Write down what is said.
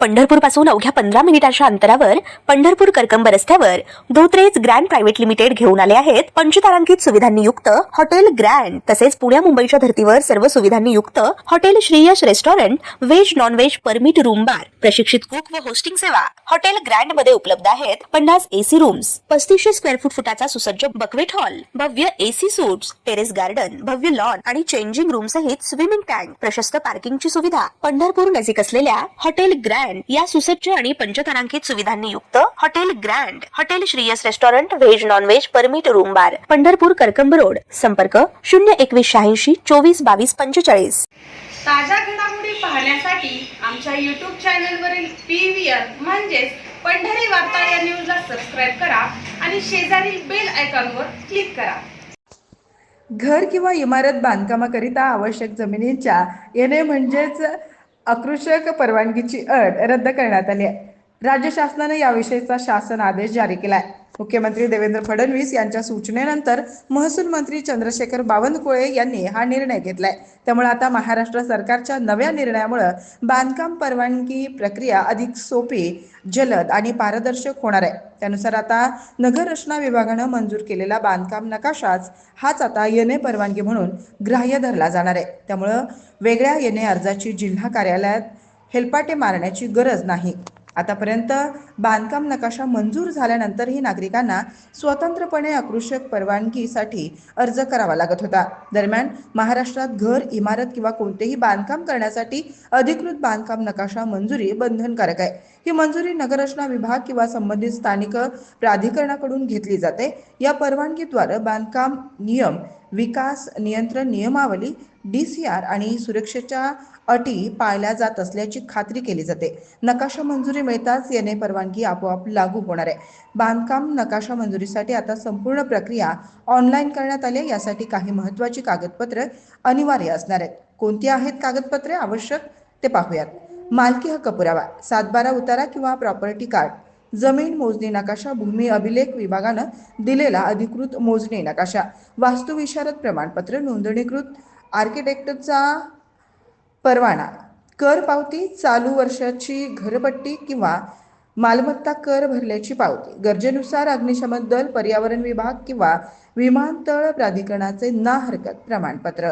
पंढरपूर पासून अवघ्या 15 मिनिटांच्या अंतरावर पंढरपूर करकंब रस्त्यावर धोत्रेज ग्रँड प्रायव्हेट लिमिटेड घेऊन आले आहेत पंचतारांकित सुविधांनी युक्त हॉटेल ग्रँड। तसेच पुण्या मुंबईच्या धर्तीवर सर्व सुविधांनी युक्त hotel Shriyash restaurant, veg non veg permit room bar, प्रशिक्षित कुक व होस्टिंग सेवा हॉटेल ग्रँड मध्ये उपलब्ध आहेत। 50 एसी रूम्स, 3500 स्क्वेअर फुटाचा सुसज्ज बकवेट हॉल, भव्य एसी सूट्स, टेरेस गार्डन, भव्य लॉन आणि चेंजिंग रूम सहित स्विमिंग टँक, प्रशस्त पार्किंगची सुविधा। पंढरपूर नजीक असलेल्या हॉटेल ग्रँड या सुसज्ज आणि पंचतारांकित सुविधांनी युक्त hotel grand, hotel Shriyas restaurant, veg non veg permit room बार, पंढरपूर करकंब रोड। संपर्क 02186 24 22 45। ताज्या घडामोडी पाहण्यासाठी आमच्या YouTube चॅनलवरील PVR म्हणजेच पंढरी वार्ता या न्यूजला सबस्क्राइब करा आणि शेजारील बेल आयकॉनवर क्लिक करा। घर किंवा इमारत बांधकामाकरिता आवश्यक जमिनींच्या येणे म्हणजेच आकृषक परवानगीची अट रद्द करण्यात आली आहे। राज्य शासनाने याविषयीचा शासन आदेश जारी केला आहे। मुख्यमंत्री देवेंद्र फडणवीस यांच्या सूचनेनंतर महसूल मंत्री चंद्रशेखर बावनकुळे यांनी हा निर्णय घेतलाय। त्यामुळे आता महाराष्ट्र सरकारच्या नव्या निर्णयामुळे बांधकाम परवानगी प्रक्रिया अधिक सोपी, जलद आणि पारदर्शक होणार आहे। त्यानुसार आता नगर रचना विभागाने मंजूर केलेला बांधकाम नकाशाच हाच आता येणे परवानगी म्हणून ग्राह्य धरला जाणार आहे। त्यामुळे वेगळ्या येणे अर्जाची जिल्हा कार्यालयात हेलपाटे मारण्याची गरज नाही। आतापर्यंत बांधकाम नकाशा मंजूर झाल्यानंतरही नागरिकांना स्वतंत्रपणे आकृषक परवानगीसाठी अर्ज करावा लागत होता। दरम्यान महाराष्ट्रात घर, इमारत किंवा कोणतेही बांधकाम करण्यासाठी अधिकृत बांधकाम नकाशा मंजुरी बंधनकारक आहे। ही मंजुरी नगररचना विभाग किंवा संबंधित स्थानिक प्राधिकरणाकडून घेतली जाते। या परवानगीद्वारे बांधकाम नियम, विकास नियंत्रण नियमावली, DCR आणि सुरक्षेच्या अटी पाळल्या जात असल्याची खात्री केली जाते। नकाशा मंजुरी मिळताच येणे परवानगी आपोआप लागू होणार आहे। बांधकाम नकाशा मंजुरीसाठी आता संपूर्ण प्रक्रिया ऑनलाईन करण्यात आली आहे। यासाठी काही महत्त्वाची कागदपत्रे अनिवार्य असणार आहेत। कोणती आहेत कागदपत्रे आवश्यक ते पाहूयात। मालकी हक्क पुरावा, 7/12 उतारा किंवा प्रॉपर्टी कार्ड, जमीन मोजणी नकाशा, भूमी अभिलेख विभागानं दिलेला अधिकृत मोजणी नकाशा, वास्तुविशारद प्रमाणपत्र, नोंदणीकृत आर्किटेक्टचा परवाना, कर पावती, चालू वर्षाची घरपट्टी किंवा मालमत्ता कर भरल्याची पावती, गरजेनुसार अग्निशमन दल, पर्यावरण विभाग किंवा विमानतळ प्राधिकरणाचे ना हरकत प्रमाणपत्र।